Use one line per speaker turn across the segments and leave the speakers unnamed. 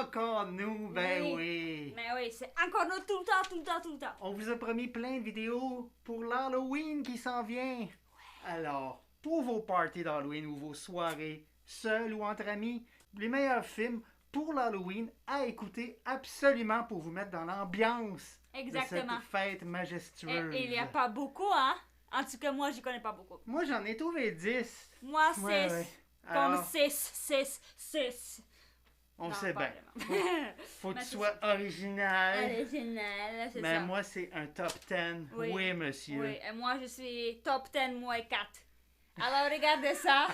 encore nous, ben oui.
Mais oui, c'est encore nous tout le temps.
On vous a promis plein de vidéos pour l'Halloween qui s'en vient. Alors, pour vos parties d'Halloween ou vos soirées, seuls ou entre amis, les meilleurs films pour l'Halloween à écouter absolument pour vous mettre dans l'ambiance
Exactement.
de cette fête majestueuse.
Et il n'y a pas beaucoup, hein? En tout cas, moi, j'y connais pas beaucoup.
Moi, j'en ai trouvé 10.
Moi, 6.
Ouais.
Comme
Alors,
6.
on
Non,
sait
pas
bien.
vraiment.
Faut que
Mais
tu
c'est
sois original.
Original, c'est
Mais
ça.
moi, c'est un top 10.
Oui.
Oui, monsieur.
Oui, et moi, je suis top 10 moins 4. Alors, regardez ça.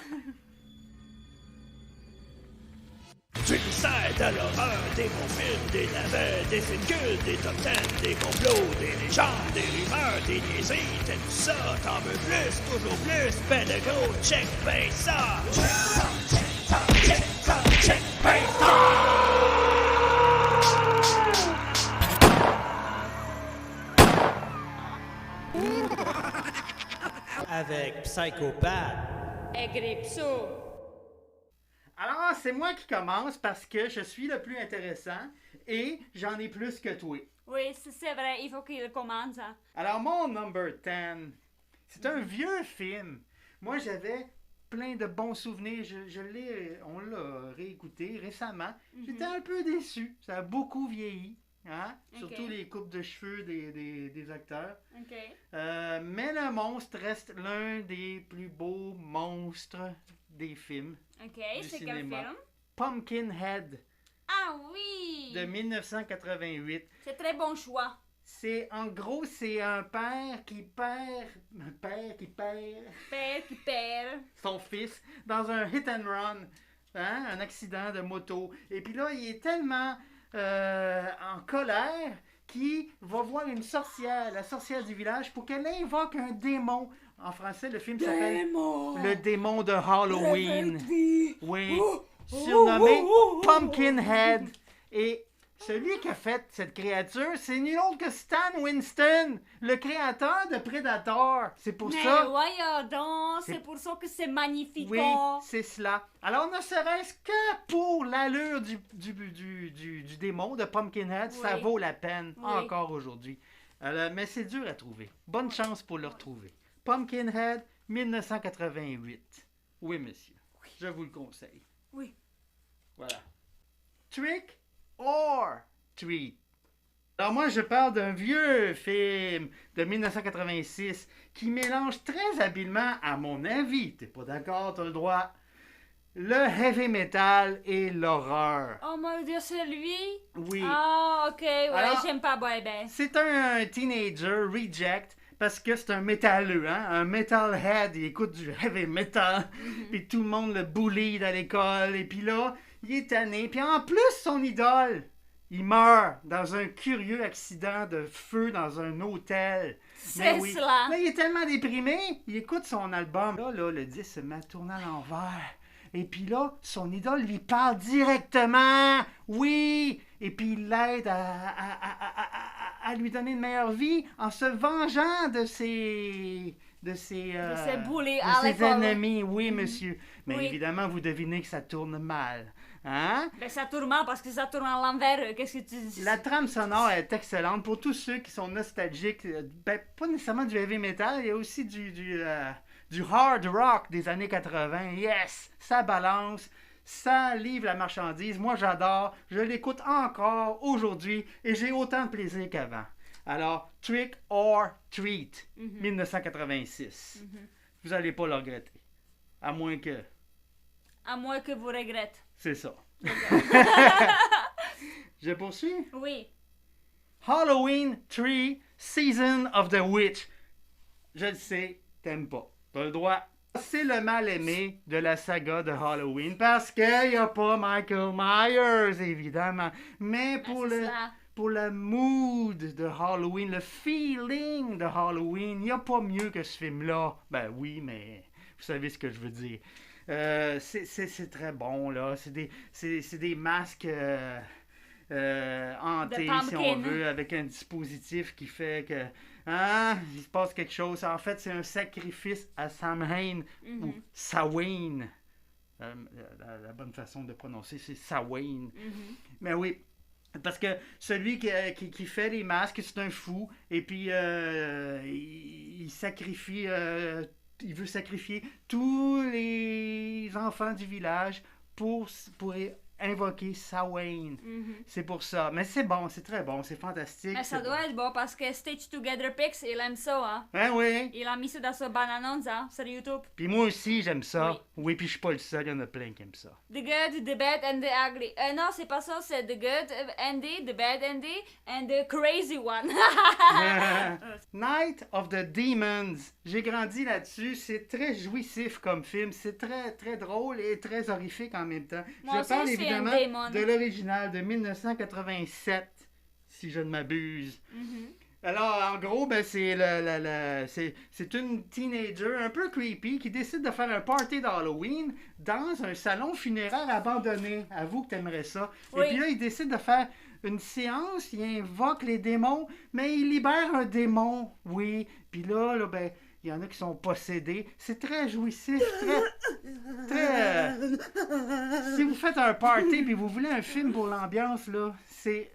Tu le sais de l'horreur, des bons films, des navets, des films cultes, des top 10, des complots, des légendes, des rumeurs, des niaiseries, t'aimes ça, t'en veux plus, toujours plus, ben de gros, check ben ça! Check ben ça! Avec Psychopathe.
Et Gripso.
Alors, c'est moi qui commence parce que je suis le plus intéressant et j'en ai plus que toi.
Oui, c'est vrai, il faut qu'il commence. Hein.
Alors, mon number 10, c'est un vieux film. Moi, j'avais plein de bons souvenirs. On l'a réécouté récemment. J'étais un peu déçu. Ça a beaucoup vieilli. Hein?
Ok.
Surtout les coupes de cheveux des acteurs.
OK.
Mais le monstre reste l'un des plus beaux monstres des films.
OK,
Du
c'est quel
cinéma.
film?
Pumpkinhead
Ah oui!
de 1988.
C'est très bon choix.
C'est un père qui perd
Père qui perd.
son fils dans un hit and run, hein, un accident de moto. Et puis là, il est tellement en colère qu'il va voir une sorcière, la sorcière du village, pour qu'elle invoque un démon. En français, le film s'appelle Le démon de Halloween. Oui, surnommé Pumpkinhead. Et celui qui a fait cette créature, c'est nul autre que Stan Winston, le créateur de Predator. C'est pour
Mais
ça.
voyons donc,
C'est-
c'est pour ça que c'est magnifique.
Oui, c'est cela. Alors, ne serait-ce que pour l'allure du démon de Pumpkinhead, ça
Oui.
vaut la peine
Oui.
encore aujourd'hui. Mais c'est dur à trouver. Bonne chance pour le retrouver. Pumpkinhead, 1988. Oui, monsieur. Je vous le conseille.
Oui.
Voilà. Trick or treat. Alors moi, je parle d'un vieux film de 1986 qui mélange très habilement, à mon avis, t'es pas d'accord, t'as le droit, le heavy metal et l'horreur.
Oh mon Dieu, c'est lui?
Oui.
Ah, ok, ouais,
Alors-
j'aime pas ben.
C'est un teenager reject parce que c'est un métalleux, hein? Un metalhead, il écoute du heavy metal, puis tout le monde le bully à l'école, et puis là, il est tanné, puis en plus, son idole, il meurt dans un curieux accident de feu dans un hôtel.
C'est
Mais
cela.
Là, il est tellement déprimé, il écoute son album. Là, le disque se met à tourner à l'envers. Et puis là, son idole lui parle directement. Oui! Et puis il l'aide à lui donner une meilleure vie en se vengeant de ses
bullies
de
à
ses
l'école.
ennemis. Oui, monsieur. Mais
Oui.
évidemment, vous devinez que ça tourne mal. Hein?
Ben ça tourne mal parce que ça tourne à l'envers. Qu'est-ce que tu dis?
La trame sonore est excellente pour tous ceux qui sont nostalgiques. Ben, pas nécessairement du heavy metal, il y a aussi du hard rock des années 80. Yes! Ça balance, ça livre la marchandise. Moi, j'adore. Je l'écoute encore aujourd'hui et j'ai autant de plaisir qu'avant. Alors, Trick or Treat, 1986. Vous n'allez pas le regretter. À moins que...
À moins que vous regrettez.
C'est ça. Je poursuis.
Oui.
Halloween 3 Season of the Witch. Je le sais, t'aimes pas. T'as le droit. C'est le mal-aimé de la saga de Halloween parce qu'il n'y a pas Michael Myers, évidemment. Mais pour
c'est
le,
ça.
pour le mood de Halloween, le feeling de Halloween, il n'y a pas mieux que ce film-là. Ben oui, mais vous savez ce que je veux dire. C'est très bon, là. C'est des masques hantés, si on
pumpkin.
veut, avec un dispositif qui fait que il se passe quelque chose. En fait, c'est un sacrifice à Samhain ou Samhain. La bonne façon de prononcer, c'est Sawain.
Mhm.
Mais oui, parce que celui qui fait les masques, c'est un fou. Et puis, il sacrifie... il veut sacrifier tous les enfants du village pour invoquer Sawain.
Mhm.
C'est pour ça. Mais c'est bon, c'est très bon, c'est fantastique.
Mais ça
c'est
doit
bon.
être bon parce que Stitch Together Pics, il aime ça, hein.
Hein, oui.
Il a mis ça dans sa bande-annonce, hein, sur YouTube.
Puis moi aussi, j'aime ça.
Oui.
Oui, puis je suis pas le seul, il y en a plein qui aiment ça.
The good, the bad and the ugly. Non, c'est pas ça, c'est the good Andy, the bad Andy, and the crazy one.
Night of the Demons. J'ai grandi là-dessus. C'est très jouissif comme film. C'est très, très drôle et très horrifique en même temps.
Moi
je
aussi,
parle
je suis un
évidemment
démon.
de l'original de 1987, si je ne m'abuse.
Mhm.
Alors, en gros, ben, c'est une teenager un peu creepy qui décide de faire un party d'Halloween dans un salon funéraire abandonné. Avoue que t'aimerais ça.
Oui.
Et puis là, il décide de faire une séance, il invoque les démons, mais il libère un démon. Oui. Puis là, ben, il y en a qui sont possédés. C'est très jouissif, très... Si vous faites un party et vous voulez un film pour l'ambiance, là, c'est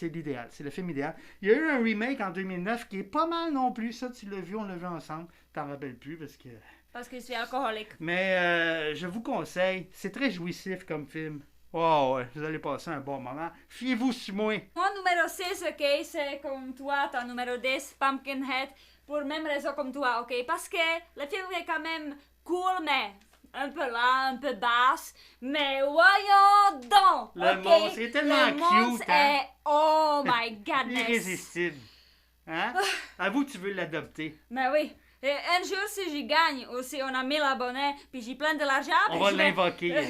l'idéal. C'est le film idéal. Il y a eu un remake en 2009 qui est pas mal non plus. Ça, tu l'as vu, on l'a vu ensemble. T'en rappelles plus parce que...
Parce que je suis alcoolique.
Mais je vous conseille. C'est très jouissif comme film. Oh, ouais, vous allez passer un bon moment. Fiez-vous sur moi.
Mon numéro 6, ok, c'est comme toi, ton numéro 10, Pumpkinhead, pour même raison comme toi, ok? Parce que le film est quand même cool, mais un peu lent, un peu basse. Mais voyons donc!
Le
ok?
monstre est tellement
Le monstre
cute, hein?
est... Oh my godness!
Irrésistible. Hein? Avoue que tu veux l'adopter.
Mais oui. Et un jour, si j'y gagne, ou si on a 1000 abonnés, puis j'ai plein de l'argent,
On
puis
va
je vais-
l'invoquer.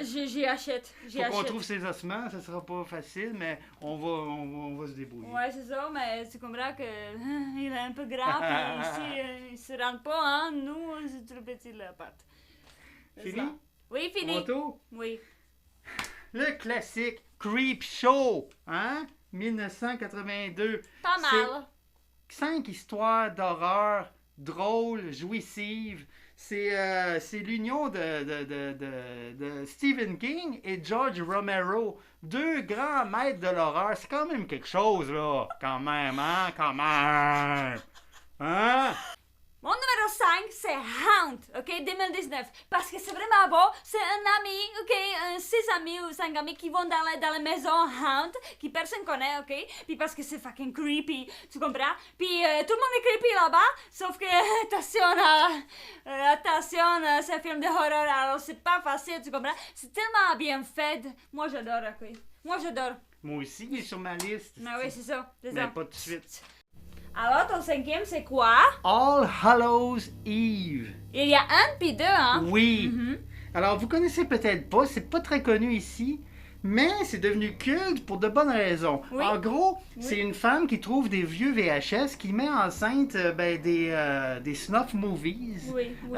J'y achète. J'y
Faut qu'on
achète.
trouve ses ossements, ça sera pas facile, mais on va se débrouiller.
Ouais, c'est ça, mais tu comprends que il est un peu grand, puis ici, il se rentre pas, hein. Nous, c'est trop petit, la patte. C'est
Fini?
ça. Oui, fini.
Mon tour?
Oui.
Le classique Creep Show, hein? 1982.
Pas mal.
5 histoires d'horreur drôles, jouissives. C'est l'union de Stephen King et George Romero. Deux grands maîtres de l'horreur. C'est quand même quelque chose, là. Quand même, hein? Quand même. Hein?
Mon numéro 5, c'est Haunt, ok, 2019. Parce que c'est vraiment beau. C'est un ami, ok, 6 amis ou 5 amis qui vont dans la maison Haunt, qui personne connaît, ok. Puis parce que c'est fucking creepy, tu comprends? Puis tout le monde est creepy là-bas, sauf que, attention, c'est un film de horreur, alors c'est pas facile, tu comprends? C'est tellement bien fait. Moi, j'adore, ok. Moi, j'adore.
Moi aussi, il est sur ma liste.
Mais oui, c'est ça, c'est
Mais
ça.
pas tout de suite.
Alors, ton 5e, c'est quoi?
All Hallows Eve.
Il y a 1 puis 2, hein?
Oui.
Mhm.
Alors, vous connaissez peut-être pas, c'est pas très connu ici, mais c'est devenu culte pour de bonnes raisons.
Oui.
En gros,
Oui.
c'est une femme qui trouve des vieux VHS, qui met enceinte des snuff movies,
Oui, oui.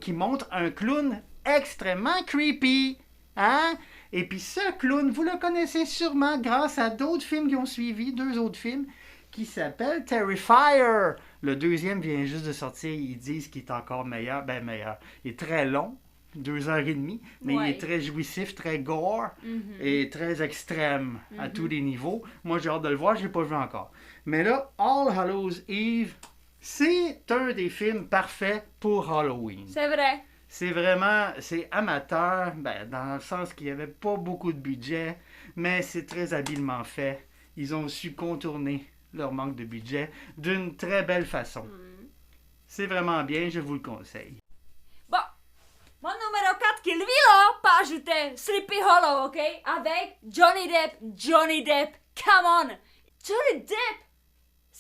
qui montre un clown extrêmement creepy. Hein? Et puis ce clown, vous le connaissez sûrement grâce à d'autres films qui ont suivi, 2 autres films, qui s'appellent Terrifier. Le deuxième vient juste de sortir, ils disent qu'il est encore meilleur. Ben meilleur. Il est très long, 2h30, mais
Ouais.
il est très jouissif, très gore
Mhm.
et très extrême à
Mhm.
tous les niveaux. Moi j'ai hâte de le voir, je l'ai pas vu encore. Mais là, All Hallows Eve, c'est un des films parfaits pour Halloween.
C'est vrai.
C'est vraiment, c'est amateur, dans le sens qu'il n'y avait pas beaucoup de budget, mais c'est très habilement fait. Ils ont su contourner leur manque de budget d'une très belle façon. C'est vraiment bien, je vous le conseille.
Bon, mon numéro 4 qui lui là, pas ajouté, Sleepy Hollow, ok? Avec Johnny Depp. Johnny Depp, come on! Johnny Depp!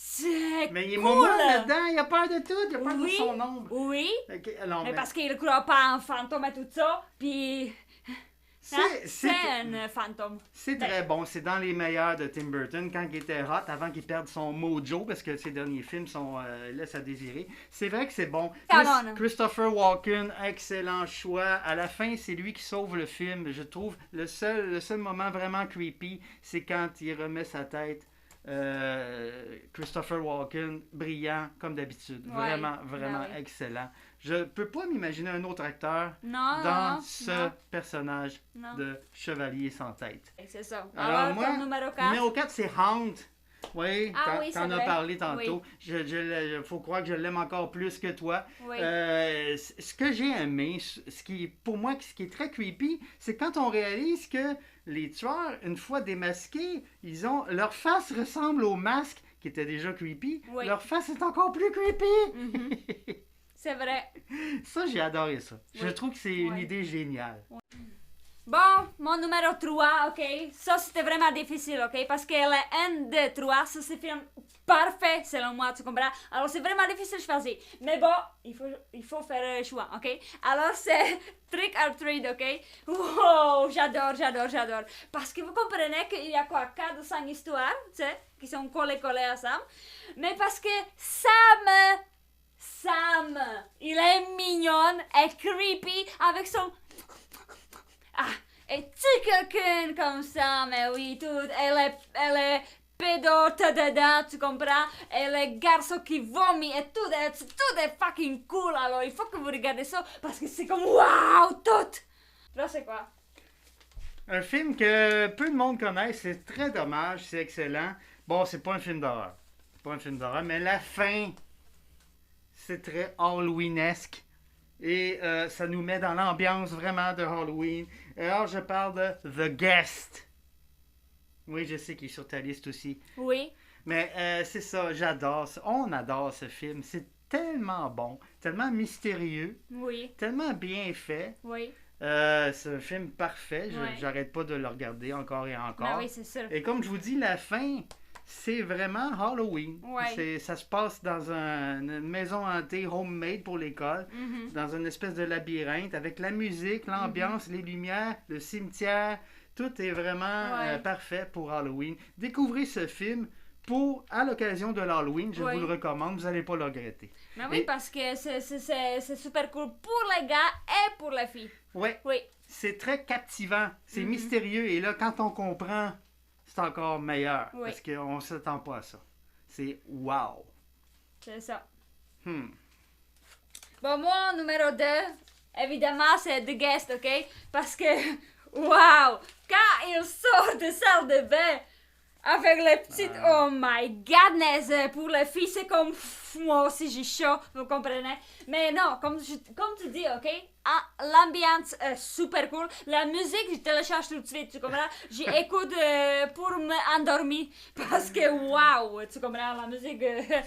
C'est
Mais il est
cool!
momo là-dedans, il a peur de tout, il a peur
Oui.
de son ombre.
Oui,
Ok, alors,
mais
mais
parce qu'il croit pas en fantôme et tout ça, puis... hein, c'est un fantôme.
C'est très bon, c'est dans les meilleurs de Tim Burton quand il était hot, avant qu'il perde son mojo, parce que ses derniers films laissent à désirer. C'est vrai que c'est bon.
Come on.
Christopher Walken, excellent choix. À la fin, c'est lui qui sauve le film. Je trouve le seul moment vraiment creepy, c'est quand il remet sa tête Christopher Walken, brillant comme d'habitude.
Ouais.
Vraiment
oui.
excellent. Je peux pas m'imaginer un autre acteur
Non,
dans
non,
ce
non,
non.
non.
de Chevalier sans tête.
C'est ça.
Alors, moi,
ton numéro 4.
Numéro 4, c'est Haunt. Oui,
Ah oui,
t'en
c'est
as
vrai.
parlé tantôt.
Oui.
Il faut croire que je l'aime encore plus que toi.
Oui.
Ce que j'ai aimé, pour moi, ce qui est très creepy, c'est quand on réalise que les tueurs, une fois démasqués, leur face ressemble au masque qui était déjà creepy.
Oui.
Leur face est encore plus creepy.
Mhm. C'est vrai.
Ça, j'ai adoré ça. Je
Oui.
trouve que c'est une
Oui.
idée géniale.
Bon, mon numéro 3, ok? Ça, c'était vraiment difficile, ok? Parce que le 1, 2, 3, ça, c'est un film parfait, selon moi, tu comprends? Alors, c'est vraiment difficile de choisir. Mais bon, il faut faire un choix, ok? Alors, c'est Trick or Treat, ok? Wow, j'adore. Parce que vous comprenez qu'il y a quoi? 4 ou 5 histoires, tu sais, qui sont collées ensemble. Mais parce que Sam, il est mignon et creepy avec son... Ah, es-tu quelqu'un comme ça? Mais oui, elle est pédote dedans, tu comprends? Et le garçon qui vomit et tout est fucking cool. Alors il faut que vous regardez ça parce que c'est comme waouh, tout! Là, c'est quoi?
Un film que peu de monde connaît, c'est très dommage, c'est excellent. Bon, c'est pas un film d'horreur. Mais la fin, c'est très Halloweenesque. Et ça nous met dans l'ambiance vraiment de Halloween. Alors, je parle de The Guest. Oui, je sais qu'il est sur ta liste aussi.
Oui.
Mais c'est ça, j'adore ça. On adore ce film. C'est tellement bon, tellement mystérieux,
Oui.
tellement bien fait.
Oui.
C'est un film parfait.
Ouais.
J'arrête pas de le regarder encore et encore.
Ah oui, c'est sûr.
Et comme je vous dis, la fin, c'est vraiment Halloween.
Ouais.
Ça se passe dans une maison hantée homemade pour l'école,
Mhm.
dans une espèce de labyrinthe, avec la musique, l'ambiance, les lumières, le cimetière. Tout est vraiment
Ouais.
parfait pour Halloween. Découvrez ce film à l'occasion de l'Halloween. Je
Ouais.
vous le recommande. Vous n'allez pas le regretter.
Mais oui,
Et-
parce que c'est super cool pour les gars et pour les filles.
Ouais,
Oui.
c'est très captivant. C'est
Mhm.
mystérieux. Et là, quand on comprend, c'est encore meilleur.
Oui.
Parce qu'on ne s'attend pas à ça. C'est wow.
C'est ça.
Hmm.
Bon, moi, numéro 2, évidemment, c'est The Guest, ok? Parce que, waouh! Quand il sort de salle de bain avec les petites, oh my godness! Pour les filles, c'est comme, moi aussi j'ai chaud, vous comprenez? Mais non, comme tu dis, ok? Ah, l'ambiance est super cool. La musique, je télécharge tout de suite, tu comprends? J'écoute pour m'endormir. Parce que, waouh! Tu comprends? La musique.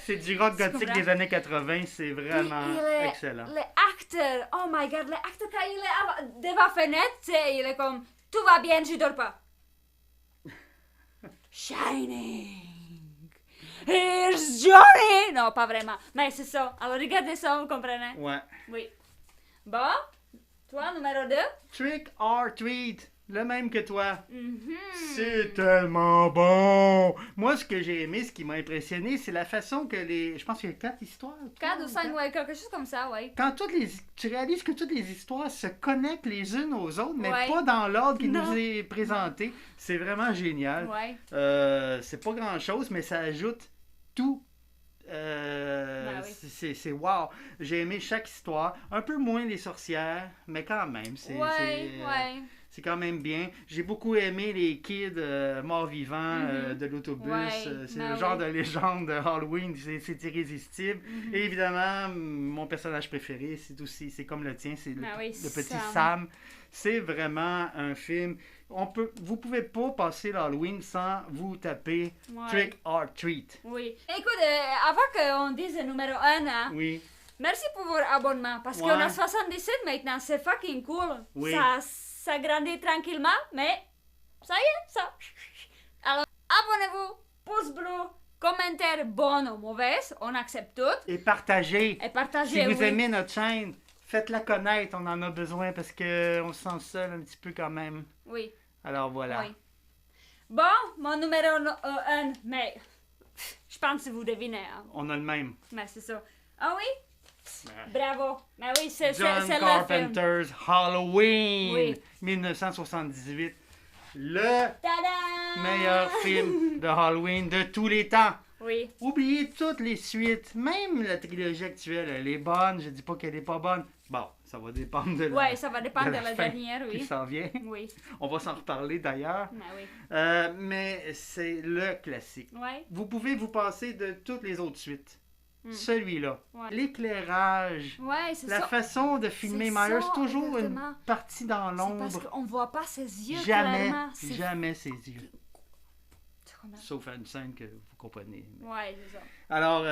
C'est du rock
Tu
gothique
comprends?
des années 80. C'est vraiment
Puis
excellent.
L'acteur, oh my god, l'acteur quand il est devant la fenêtre, tu sais, il est comme, tout va bien, je dors pas. Shining, here's Johnny. Non, pas vraiment, mais c'est ça. Alors regardez ça, vous comprenez?
Ouais.
Oui. Bon, toi, numéro 2?
Trick or Treat. Le même que toi.
Mhm.
C'est tellement bon! Moi, ce que j'ai aimé, ce qui m'a impressionné, c'est la façon que je pense qu'il y a 4 histoires.
4 ou 5, ouais, quelque chose comme ça, ouais.
Quand tu réalises que toutes les histoires se connectent les unes aux autres, mais
Ouais.
pas dans l'ordre qui
Non.
nous est présenté, c'est vraiment génial.
Ouais.
C'est pas grand-chose, mais ça ajoute tout.
Ben oui.
C'est wow. J'ai aimé chaque histoire. Un peu moins les sorcières, mais quand même.
Ouais.
C'est quand même bien. J'ai beaucoup aimé les kids morts-vivants
Mhm.
de l'autobus.
Ouais,
C'est
ben
le genre
oui.
de légende de Halloween. C'est irrésistible.
Mhm.
Et évidemment, mon personnage préféré, c'est comme le tien, c'est
Ben oui,
le petit
Sam.
Sam. C'est vraiment un film. Vous pouvez pas passer l'Halloween sans vous taper
Ouais.
Trick or Treat.
Oui. Écoute, avant qu'on dise le numéro 1, hein,
Oui.
merci pour votre abonnement, parce
Ouais.
qu'on a 77 maintenant, c'est fucking cool.
Oui.
Ça grandit tranquillement, mais ça y est, ça. Alors, abonnez-vous, pouce bleu, commentaire bon ou mauvais, on accepte tout.
Et partagez.
Et partagez,
Si vous
oui.
aimez notre chaîne, faites-la connaître. On en a besoin parce qu'on se sent seul un petit peu quand même.
Oui,
Alors voilà.
oui. Bon, mon numéro 1, mais je pense que vous devinez, hein.
On a le même.
Mais c'est ça. Ah oui?
Ouais.
Bravo. Mais oui, c'est
John
le film.
Carpenter's Halloween
Oui.
1978. Le
Tadam!
meilleur film de Halloween de tous les temps.
Oui.
Oubliez toutes les suites, même la trilogie actuelle, elle est bonne, je dis pas qu'elle est pas bonne. Bon, ça va dépendre de la,
Ouais, ça va dépendre de la
fin
dernière,
qui
oui.
s'en vient.
Oui.
On va s'en reparler d'ailleurs.
Oui.
Mais c'est le classique.
Ouais.
Vous pouvez vous passer de toutes les autres suites. Celui-là,
Ouais.
l'éclairage,
Ouais, c'est
la
ça.
façon de filmer
C'est
Myers,
ça,
toujours
exactement.
une partie dans
C'est parce
l'ombre.
qu'on voit pas ses yeux
Jamais,
clairement. C'est-
jamais ses yeux.
Tu comprends?
Sauf à une scène que vous comprenez.
Ouais, c'est ça.
Alors,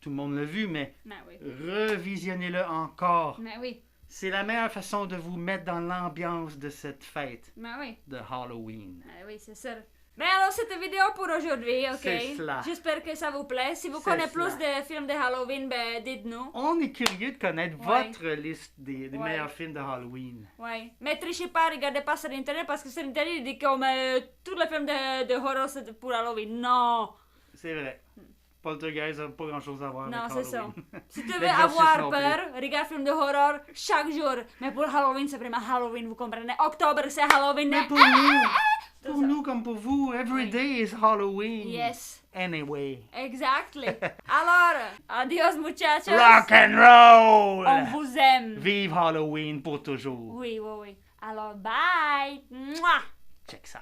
tout le monde l'a vu, mais
Mais oui.
revisionnez-le encore.
Mais oui.
C'est la meilleure façon de vous mettre dans l'ambiance de cette fête
Mais oui.
de Halloween.
Mais oui, c'est sûr. Mais alors, c'était vidéo pour aujourd'hui, ok?
C'est cela.
J'espère que ça vous plaît. Si vous
C'est
connaissez
cela.
plus de films de Halloween, ben dites-nous.
On est curieux de connaître
Ouais.
votre liste des
Ouais.
meilleurs films de Halloween.
Ouais. Mais trichez pas, regardez pas sur Internet parce que sur Internet, il dit comme tous les films de horror c'est pour Halloween. Non!
C'est vrai. Poltergeist n'a pas grand-chose à voir
Non,
avec
c'est ça.
Halloween.
Si tu veux
L'Exorciste
avoir
non plus.
peur, regarde film de horror chaque jour. Mais pour Halloween, c'est vraiment Halloween, vous comprenez? Octobre, c'est Halloween.
Mais pour nous comme pour vous, every
Oui.
day is Halloween.
Yes,
Anyway.
exactly. Alors, adios muchachos.
Rock and roll!
On vous aime.
Vive Halloween pour toujours.
Oui, oui, oui. Alors, bye. Mouah.
Check ça.